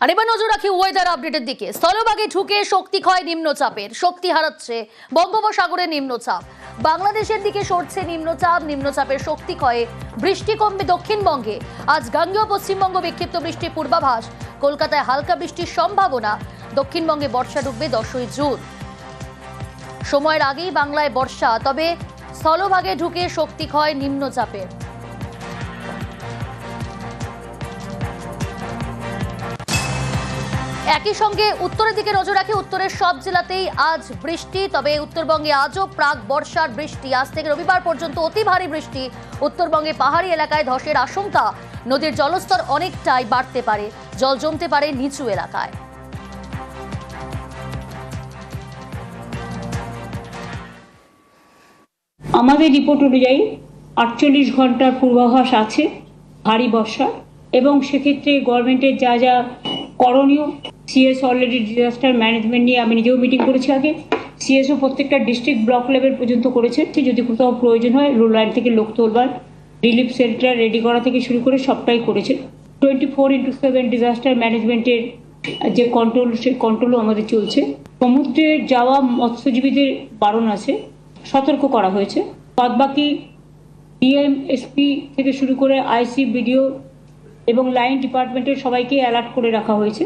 আর এবার নজর রাখি ওয়েদার আপডেটের দিকে। স্থলভাগে ঢুকে শক্তি ক্ষয় নিম্নচাপের, শক্তি হারাচ্ছে বঙ্গোপসাগরের নিম্নচাপ। বাংলাদেশের দিকে সরছে নিম্নচাপ, নিম্নচাপের শক্তি ক্ষয়ে বৃষ্টি কমবে দক্ষিণবঙ্গে। আজ গাঙ্গেয় পশ্চিমবঙ্গ বিক্ষিপ্ত বৃষ্টির পূর্বাভাস। কলকাতায় হালকা বৃষ্টির সম্ভাবনা। দক্ষিণবঙ্গে বর্ষা ঢুকবে 10ই জুন। সময়ের আগেই বাংলায় বর্ষা, তবে স্থলভাগে ঢুকে শক্তি ক্ষয় নিম্নচাপের। একই সঙ্গে উত্তরের দিকে নজর রাখি। উত্তরের সব জেলাতেই আজ বৃষ্টি, তবে উত্তরবঙ্গে আজও প্রাক বর্ষার বৃষ্টি। আজ থেকে রবিবার পর্যন্ত অতি ভারী বৃষ্টি। উত্তরবঙ্গে পাহাড়ি এলাকায় ধসের আশঙ্কা। নদীর জলস্তর অনেকটাই বাড়তে পারে, জল জমতে পারে নিচু এলাকায়। আমাদের রিপোর্ট অনুযায়ী 48 ঘন্টার পূর্বাভাস আছে ভারী বর্ষা, এবং সেক্ষেত্রে গভর্নমেন্টের যা যা করণীয়, সিএস অলরেডি ডিজাস্টার ম্যানেজমেন্ট নিয়ে আমি নিজেও মিটিং করেছি আগে। সিএসও প্রত্যেকটা ডিস্ট্রিক্ট ব্লক লেভেল পর্যন্ত করেছে। যদি কোথাও প্রয়োজন হয় রুল লাইন থেকে লোক তোলবার, রিলিফ সেন্টার রেডি করা থেকে শুরু করে সবটাই করেছে। 24x7 ডিজাস্টার ম্যানেজমেন্টের যে কন্ট্রোল, সেই কন্ট্রোলও আমাদের চলছে। সমুদ্রে যাওয়া মৎস্যজীবীদের বারণ আছে, সতর্ক করা হয়েছে। বাদবাকি ডিএম, এসপি থেকে শুরু করে আইসি, বিডিও এবং লাইন ডিপার্টমেন্টের সবাইকে অ্যালার্ট করে রাখা হয়েছে।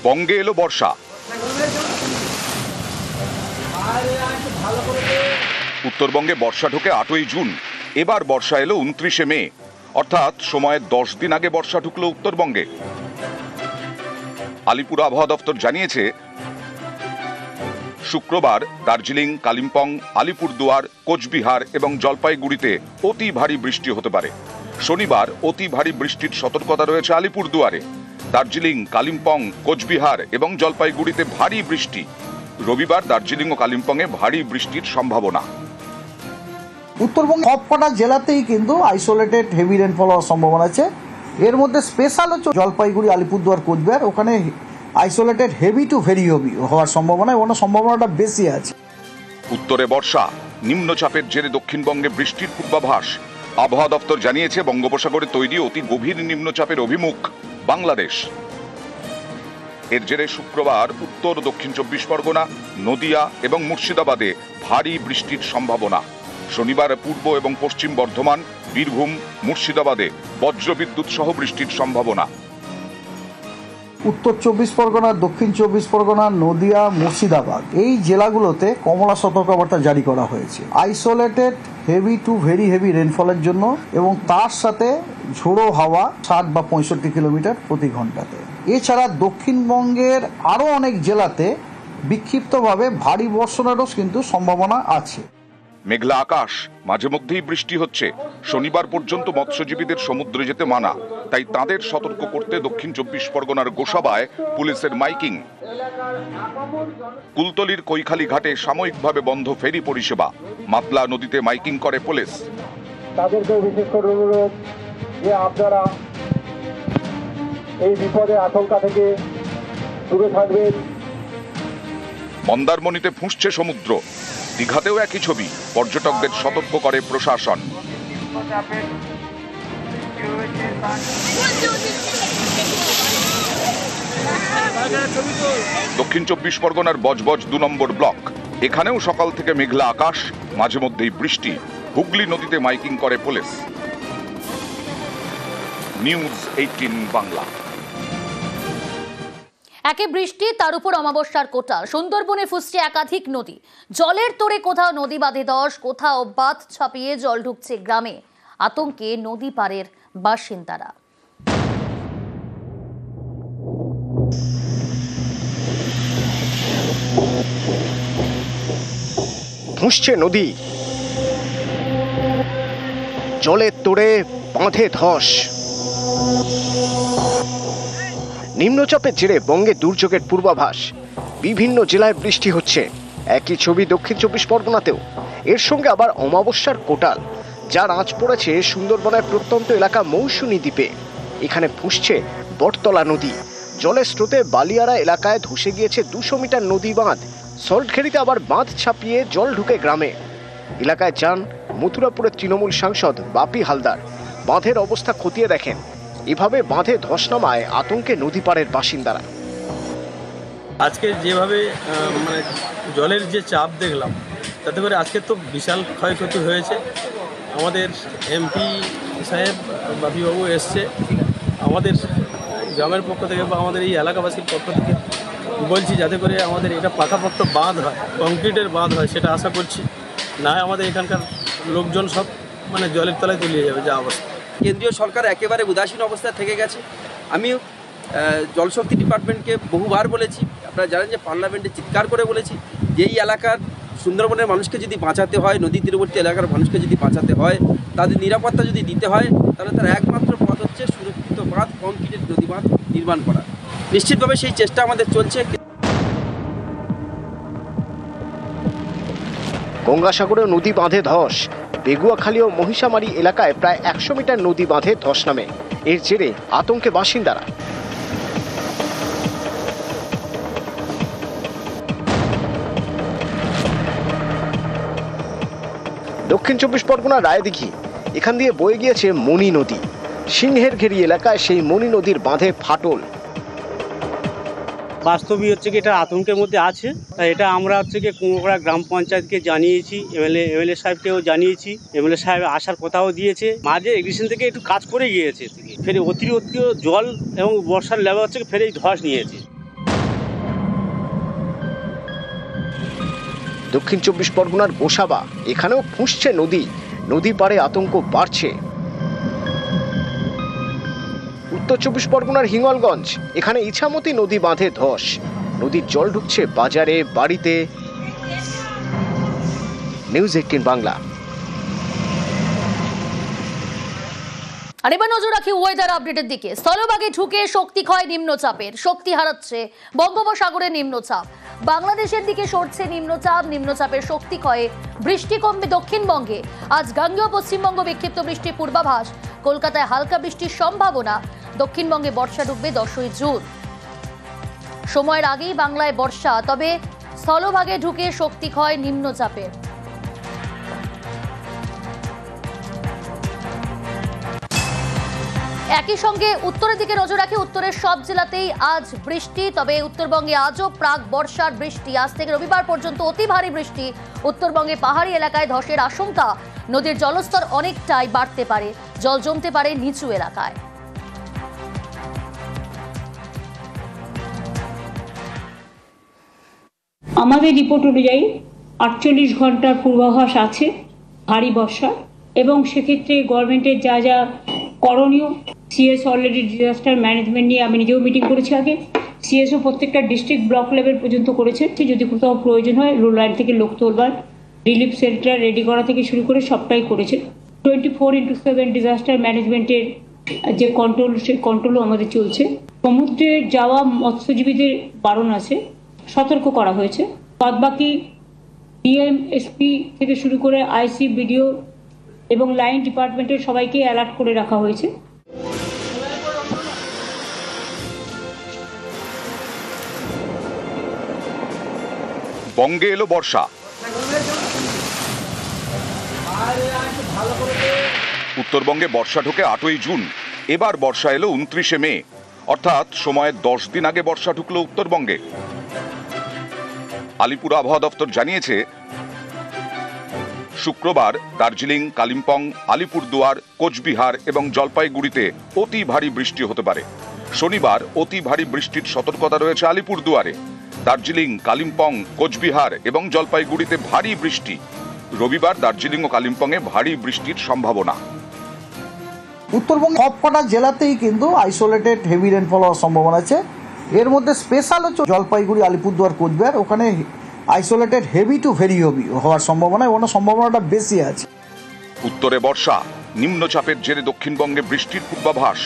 বঙ্গে এলো বর্ষা। উত্তরবঙ্গে বর্ষা ঢুকে 8ই জুন। এবার বর্ষা এলো 29শে মে, অর্থাৎ সময়ের 10 দিন আগে বর্ষা ঢুকলো উত্তরবঙ্গে। আলিপুর আবহাওয়া দপ্তর জানিয়েছে, শুক্রবার দার্জিলিং, কালিম্পং, আলিপুরদুয়ার, কোচবিহার এবং জলপাইগুড়িতে অতি ভারী বৃষ্টি হতে পারে। শনিবার অতি ভারী বৃষ্টির সতর্কতা রয়েছে আলিপুরদুয়ারে। দার্জিলিং, কালিম্পং, কোচবিহার এবং জলপাইগুড়িতে ভারী বৃষ্টি। রবিবার দার্জিলিং ও কালিম্পংয়ে ভারী বৃষ্টির সম্ভাবনা। উত্তরবঙ্গে সবকটা জেলাতেই কিন্তু আইসোলেটেড হেভি রেনফল হওয়ার সম্ভাবনা আছে। এর মধ্যে স্পেশাল হচ্ছে জলপাইগুড়ি, আলিপুরদুয়ার, কোচবিহার, ওখানে isolated heavy to very heavy হওয়ার সম্ভাবনা, এবং সম্ভাবনাটা বেশি আছে। উত্তরে বর্ষা, নিম্নচাপের জেরে দক্ষিণবঙ্গে বৃষ্টির পূর্বাভাস। আবহাওয়া দপ্তর জানিয়েছে, বঙ্গোপসাগরে তৈরি অতি গভীর নিম্নচাপের অভিমুখ বাংলাদেশ। এর জেরে শুক্রবার উত্তর দক্ষিণ 24 পরগনা, নদিয়া এবং মুর্শিদাবাদে ভারী বৃষ্টির সম্ভাবনা। শনিবার পূর্ব এবং পশ্চিম বর্ধমান, বীরভূম, মুর্শিদাবাদে বজ্রবিদ্যুৎ সহ বৃষ্টির সম্ভাবনা। উত্তর 24 পরগনা, দক্ষিণ 24 পরগনা, নদিয়া, মুর্শিদাবাদ এই জেলাগুলোতে কমলা সতর্কবার্তা জারি করা হয়েছে isolated heavy to very heavy রেনফলের জন্য, এবং তার সাথে ঝোড়ো হাওয়া 60 বা 65 কিলোমিটার প্রতি ঘন্টাতে। এছাড়া দক্ষিণবঙ্গের আরও অনেক জেলাতে বিক্ষিপ্তভাবে ভারী বর্ষণেরও কিন্তু সম্ভাবনা আছে। মেঘলা আকাশ, মাঝে মধ্যেই বৃষ্টি হচ্ছে। শনিবার পর্যন্ত মৎস্যজীবীদের সমুদ্রে যেতে মানা, তাই তাদের সতর্ক করতে দক্ষিণ 24 পরগনার গোসাবায় পুলিশের মাইকিং। কুলতলির কৈখালি ঘাটে সাময়িকভাবে বন্ধ ফেরি পরিষেবা। মাতলা নদীতে মাইকিং করে পুলিশ। তাদেরকে বিশেষ করে অনুরোধ যে আপনারা এই বিপদের আশঙ্কা থেকে দূরে থাকবেন। মন্দারমণিতে ফুঁসছে সমুদ্র। দীঘাতেও একই ছবি, পর্যটকদের সতর্ক করে প্রশাসন। দক্ষিণ 24 পরগনার বজবজ 2 নম্বর ব্লক, এখানেও সকাল থেকে মেঘলা আকাশ, মাঝে মধ্যেই বৃষ্টি। হুগলি নদীতে মাইকিং করে পুলিশ। নিউজ 18 বাংলা। একে বৃষ্টি, তার উপর অমাবস্যার কোটাল। সুন্দরবনে ফুসছে একাধিক নদী। জলের তোড়ে কোথাও নদী বাঁধে ধস, কোথাও বাঁধ ছাপিয়ে জল ঢুকছে গ্রামে। আতঙ্কে নদী পাড়ের বাসিন্দারা। ফুঁসছে নদী, জলের তোড়ে বাঁধে ধস। নিম্নচাপের জেরে বঙ্গে দুর্যোগের পূর্বাভাস। বিভিন্ন জেলায় বৃষ্টি হচ্ছে। একই ছবি দক্ষিণ 24 পরগনাতেও। এর সঙ্গে আবার অমাবস্যার কোটাল, যার আঁচ পড়েছে সুন্দরবনের প্রত্যন্ত এলাকা মৌসুমী দ্বীপে। এখানে ফুঁসছে বটতলা নদী। জলের স্রোতে বালিয়ারা এলাকায় ধসে গিয়েছে 200 মিটার নদী বাঁধ। সল্টঘেরিতে আবার বাঁধ ছাপিয়ে জল ঢুকে গ্রামে। এলাকায় যান মথুরাপুরের তৃণমূল সাংসদ বাপি হালদার। বাঁধের অবস্থা খতিয়ে দেখেন। এভাবে বাঁধে ধস নামায় আতঙ্কে নদী পাড়ের বাসিন্দারা। আজকে যেভাবে মানে জলের যে চাপ দেখলাম, তাতে করে আজকে তো বিশাল ক্ষয়ক্ষতি হয়েছে। আমাদের এমপি সাহেব বাপিবাবু এসছে, আমাদের গ্রামের পক্ষ থেকে বা আমাদের এই এলাকাবাসীর পক্ষ থেকে বলছি যাতে করে আমাদের এটা পাকাপোক্ত বাঁধ হয়, কংক্রিটের বাঁধ হয়, সেটা আশা করছি। না হয় আমাদের এখানকার লোকজন সব মানে জলের তলায় তলিয়ে যাবে যা অবস্থা। কেন্দ্রীয় সরকার একেবারে উদাসীন অবস্থায় থেকে গেছে। আমি জলশক্তি ডিপার্টমেন্টকে বহুবার বলেছি, আপনারা জানেন যে পার্লামেন্টে চিৎকার করে বলেছি যে এই এলাকার সুন্দরবনের মানুষকে যদি বাঁচাতে হয়, নদী তীরবর্তী এলাকার মানুষকে যদি বাঁচাতে হয়, তাদের নিরাপত্তা যদি দিতে হয়, তাহলে তার একমাত্র পথ হচ্ছে সুরক্ষিত বাঁধ, কংক্রিটের নদী বাঁধ নির্মাণ করা। নিশ্চিতভাবে সেই চেষ্টা আমাদের চলছে। গঙ্গাসাগরে নদী বাঁধে ধস। বেগুয়াখালী ও মহিষামারী এলাকায় প্রায় 100 মিটার নদী বাঁধে ধস নামে। এর জেরে আতঙ্কে বাসিন্দারা। দক্ষিণ 24 পরগনা রায়দিঘি, এখান দিয়ে বয়ে গিয়েছে মণি নদী। সিংহের ঘেরি এলাকায় সেই মণি নদীর বাঁধে ফাটল। বাস্তবই হচ্ছে কি এটা আতঙ্কের মধ্যে আছে। এটা আমরা হচ্ছে কি কুমোরপাড়া গ্রাম পঞ্চায়েতকে জানিয়েছি, এমএলএ সাহেবকেও জানিয়েছি। এমএলএ সাহেব আসার কথাও দিয়েছে। মাঝে এগ্রিশন থেকে একটু কাজ করে গিয়েছে, ফের অতিরিক্ত জল এবং বর্ষার লেভেল হচ্ছে ফের এই ধস নিয়েছে। দক্ষিণ 24 পরগনার গোসাবা, এখানেও ফুঁসছে নদী। নদী পাড়ে আতঙ্ক বাড়ছে। উত্তর 24 পরগনার হিঙ্গলগঞ্জ, এখানে ইছামতি নদী বাঁধে ধস। নদীর জল ঢুকছে বাজারে, বাড়িতে। নিউজ 18 বাংলা। আর এবার নজর রাখি ওয়েদার আপডেটের দিকে। স্থলভাগে ঢুকে শক্তি ক্ষয় নিম্নচাপের, শক্তি হারাচ্ছে বঙ্গোপসাগরের নিম্নচাপ। বাংলাদেশের দিকে সরছে নিম্নচাপ, নিম্নচাপের শক্তি ক্ষয়ে বৃষ্টি কমবে দক্ষিণবঙ্গে। আজ গাঙ্গেয় পশ্চিমবঙ্গ বিক্ষিপ্ত বৃষ্টির পূর্বাভাস। কলকাতায় হালকা বৃষ্টির সম্ভাবনা। দক্ষিণবঙ্গে বর্ষা ঢুকবে 10ই জুন। সময়ের আগেই বাংলায় বর্ষা, তবে স্থলভাগে ঢুকে শক্তি ক্ষয় নিম্নচাপের। একই সঙ্গে উত্তরের দিকে নজর রাখি। উত্তরের সব জেলাতেই আজ বৃষ্টি, তবে উত্তরবঙ্গে আজও প্রাক বর্ষার বৃষ্টি। আজ থেকে রবিবার পর্যন্ত অতি ভারী বৃষ্টি। উত্তরবঙ্গে পাহাড়ি এলাকায় ধসের আশঙ্কা। নদীর জলস্তর অনেকটাই বাড়তে পারে, জল জমতে পারে নিচু এলাকায়। আমাদের রিপোর্ট অনুযায়ী 48 ঘন্টার পূর্বাভাস আছে ভারী বর্ষা, এবং সেক্ষেত্রে গভর্নমেন্টের যা যা করণীয়, সিএস অলরেডি ডিজাস্টার ম্যানেজমেন্ট নিয়ে আমি নিজেও মিটিং করেছি আগে। সিএসও প্রত্যেকটা ডিস্ট্রিক্ট ব্লক লেভেল পর্যন্ত করেছে। যদি কোথাও প্রয়োজন হয় রুল লাইন থেকে লোক তোলবার, রিলিফ শেল্টার রেডি করা থেকে শুরু করে সবটাই করেছে। 24x7 ডিজাস্টার ম্যানেজমেন্টের যে কন্ট্রোল, সেই কন্ট্রোলও আমাদের চলছে। সমুদ্রে যাওয়া মৎস্যজীবীদের বারণ আছে, সতর্ক করা হয়েছে। বাদবাকি ডিএম, এসপি থেকে শুরু করে আইসি, বিডিও এবং লাইন ডিপার্টমেন্টের সবাইকে অ্যালার্ট করে রাখা হয়েছে। বঙ্গে এলো বর্ষা। উত্তরবঙ্গে বর্ষা ঢোকে 8ই জুন। এবার বর্ষা এলো 29শে মে, অর্থাৎ সময়ের 10 দিন আগে বর্ষা ঢুকলো উত্তরবঙ্গে। আলিপুর আবহাওয়া দপ্তর জানিয়েছে শুক্রবার দার্জিলিং, কালিম্পং, আলিপুরদুয়ার, কোচবিহার এবং জলপাইগুড়িতে অতি ভারী বৃষ্টি হতে পারে। শনিবার অতি ভারী বৃষ্টির সতর্কতা রয়েছে আলিপুরদুয়ারে। দার্জিলিং, কালিম্পং, কোচবিহার এবং জলপাইগুড়িতে ভারী বৃষ্টি। রবিবার দার্জিলিং ও কালিম্পংয়ে ভারী বৃষ্টির সম্ভাবনা। উত্তরবঙ্গে সবকটা জেলাতেই কিন্তু আইসোলেটেড হেভি রেনফল হওয়ার সম্ভাবনা আছে। এর মধ্যে স্পেশাল হচ্ছে জলপাইগুড়ি, আলিপুরদুয়ার, কোচবিহার, ওখানে isolated heavy to very heavy হওয়ার সম্ভাবনা, এবং সম্ভাবনাটা বেশি আছে। উত্তরে বর্ষা, নিম্নচাপের জেরে দক্ষিণবঙ্গে বৃষ্টির পূর্বাভাস।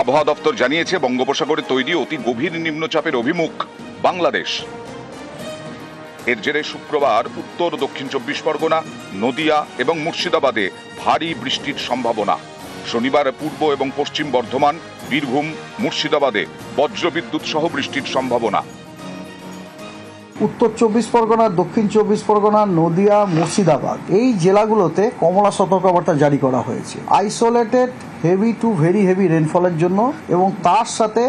আবহাওয়া দপ্তর জানিয়েছে বঙ্গোপসাগরে তৈরি অতি গভীর নিম্নচাপের অভিমুখ বাংলাদেশ। এর জেরে শুক্রবার উত্তর দক্ষিণ 24 পরগনা, নদিয়া এবং মুর্শিদাবাদে ভারী বৃষ্টির সম্ভাবনা। শনিবার পূর্ব এবং পশ্চিম বর্ধমান, বীরভূম, মুর্শিদাবাদে বজ্রবিদ্যুৎ সহ বৃষ্টির সম্ভাবনা। উত্তর 24 পরগনা, দক্ষিণ 24 পরগনা, নদিয়া, মুর্শিদাবাদ এই জেলাগুলোতে কমলা সতর্কবার্তা জারি করা হয়েছে isolated heavy to very heavy রেনফলের জন্য এবং তার সাথে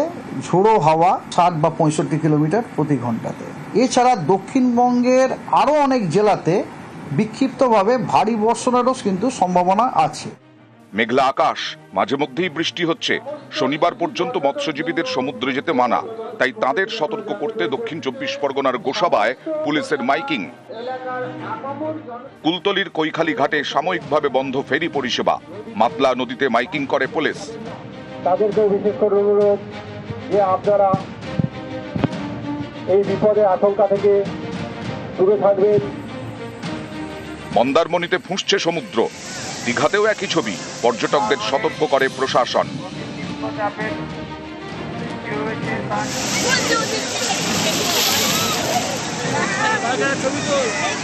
ঝোড়ো হাওয়া 60 বা 65 কিলোমিটার প্রতি ঘন্টাতে। এছাড়া দক্ষিণবঙ্গের আরও অনেক জেলাতে বিক্ষিপ্তভাবে ভারী বর্ষণেরও কিন্তু সম্ভাবনা আছে। মেঘলা আকাশ, মাঝে মধ্যেই বৃষ্টি হচ্ছে। শনিবার পর্যন্ত মৎস্যজীবীদের সমুদ্রে যেতে মানা, তাই তাদের সতর্ক করতে দক্ষিণ 24 পরগনার গোসাবায় পুলিশের মাইকিং। কুলতলির কৈখালি ঘাটে সাময়িকভাবে বন্ধ ফেরি পরিষেবা, মাতলা নদীতে মাইকিং করে পুলিশ। তাদেরকেও বিশেষ করে অনুরোধ যে আপনারা এই বিপদের আশঙ্কা থেকে দূরে থাকবেন। মন্দারমণিতে ফুঁসছে সমুদ্র, দীঘাতেও একই ছবি, পর্যটকদের সতর্ক করে প্রশাসন।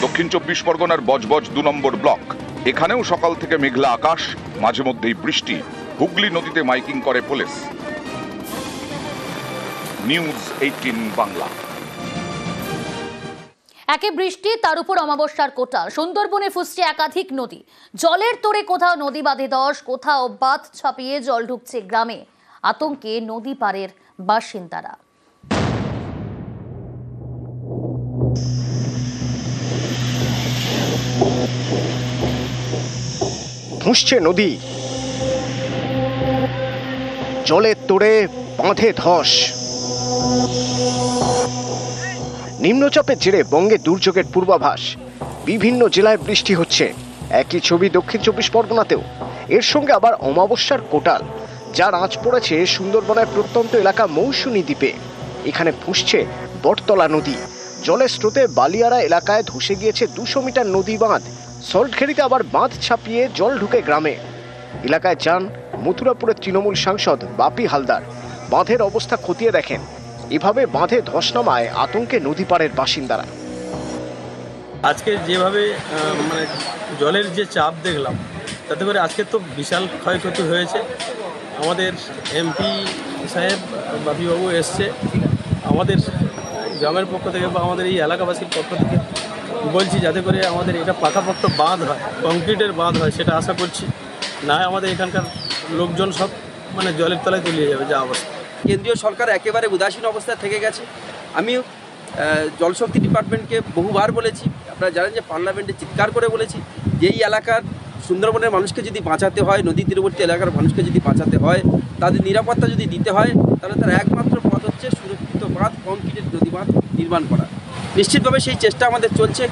দক্ষিণ 24 পরগনার বজবজ 2 নম্বর ব্লক, এখানেও সকাল থেকে মেঘলা আকাশ, মাঝে মধ্যেই বৃষ্টি। হুগলি নদীতে মাইকিং করে পুলিশ। নিউজ 18 বাংলা। একে বৃষ্টি, তার উপর অমাবস্যার কোটাল। সুন্দরবনে ফুসছে একাধিক নদী, জলের তোড়ে কোথাও নদী বাঁধে ধস, কোথাও বাঁধ ছাপিয়ে জল ঢুকছে গ্রামে। আতঙ্কে নদী পাড়ের বাসিন্দারা। ফুঁসছে নদী, জলের তোড়ে বাঁধে ধস। নিম্নচাপের জেরে বঙ্গে দুর্যোগের পূর্বাভাস, বিভিন্ন জেলায় বৃষ্টি হচ্ছে। একই ছবি দক্ষিণ 24 পরগনাতেও। এর সঙ্গে আবার অমাবস্যার কোটাল, যার আঁচ পড়েছে সুন্দরবনের প্রত্যন্ত এলাকা মৌসুমী দ্বীপে। এখানে ফুঁসছে বটতলা নদী, জলের স্রোতে বালিয়ারা এলাকায় ধসে গিয়েছে 200 মিটার নদী বাঁধ। সল্টখেড়িতে আবার বাঁধ ছাপিয়ে জল ঢুকে গ্রামে। এলাকায় যান মথুরাপুরের তৃণমূল সাংসদ বাপি হালদার, বাঁধের অবস্থা খতিয়ে দেখেন। এভাবে বাঁধে ধস নামায় আতঙ্কে নদী পাড়ের বাসিন্দারা। আজকে যেভাবে মানে জলের যে চাপ দেখলাম, তাতে করে আজকে তো বিশাল ক্ষয়ক্ষতি হয়েছে। আমাদের এমপি সাহেব বাপিবাবু এসছে, আমাদের গ্রামের পক্ষ থেকে বা আমাদের এই এলাকাবাসীর পক্ষ থেকে বলছি যাতে করে আমাদের এটা পাকাপোক্ত বাঁধ হয়, কংক্রিটের বাঁধ হয়, সেটা আশা করছি। না হয় আমাদের এখানকার লোকজন সব মানে জলের তলায় তলিয়ে যাবে যা অবস্থা। কেন্দ্রীয় সরকার একেবারে উদাসীন অবস্থায় থেকে গেছে। আমি জলশক্তি ডিপার্টমেন্টকে বহুবার বলেছি, আপনারা জানেন যে পার্লামেন্টে চিৎকার করে বলেছি যে এই এলাকার সুন্দরবনের মানুষকে যদি বাঁচাতে হয়, নদী তীরবর্তী এলাকার মানুষকে যদি বাঁচাতে হয়, তাদের নিরাপত্তা যদি দিতে হয়, তাহলে তার একমাত্র পথ হচ্ছে সুরক্ষিত বাঁধ, কংক্রিটের নদী বাঁধ নির্মাণ করা। নিশ্চিতভাবে সেই চেষ্টা আমাদের চলছে।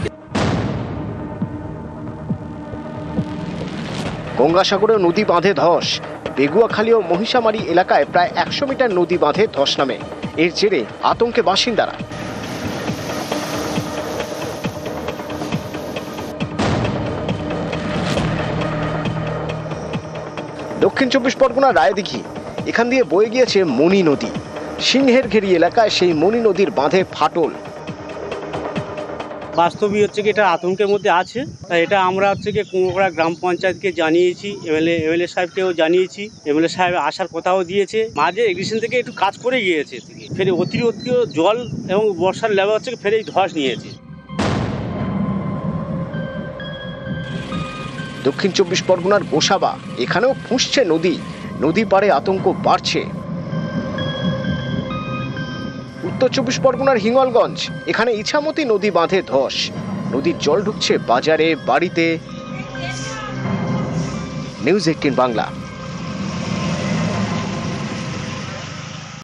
গঙ্গাসাগরেও নদী বাঁধে ধস। বেগুয়াখালী ও মহিষামারি এলাকায় প্রায় 100 মিটার নদী বাঁধে ধস নামে। এর জেরে আতঙ্কে বাসিন্দারা। দক্ষিণ 24 পরগনার রায়দিঘি, এখান দিয়ে বয়ে গিয়েছে মণি নদী। সিংহের ঘেরি এলাকায় সেই মণি নদীর বাঁধে ফাটল। বাস্তবই হচ্ছে কি এটা আতঙ্কের মধ্যে আছে। তাই এটা আমরা হচ্ছে কি কুমোরপাড়া গ্রাম পঞ্চায়েতকে জানিয়েছি, এমএলএ সাহেবকেও জানিয়েছি। এমএলএ সাহেব আসার কথাও দিয়েছে। মাঝে এগ্রিশন থেকে একটু কাজ করে গিয়েছে, ফের অতিরিক্ত জল এবং বর্ষার লেভেল হচ্ছে ফের এই ধস নিয়েছে। দক্ষিণ 24 পরগনার গোসাবা, এখানেও ফুঁসছে নদী, নদী পাড়ে আতঙ্ক বাড়ছে। উত্তর 24 পরগনার হিঙ্গলগঞ্জ, এখানে ইছামতি নদী বাঁধে ধস। নদীর জল ঢুকছে বাজারে, বাড়িতে। নিউজ 18 বাংলা।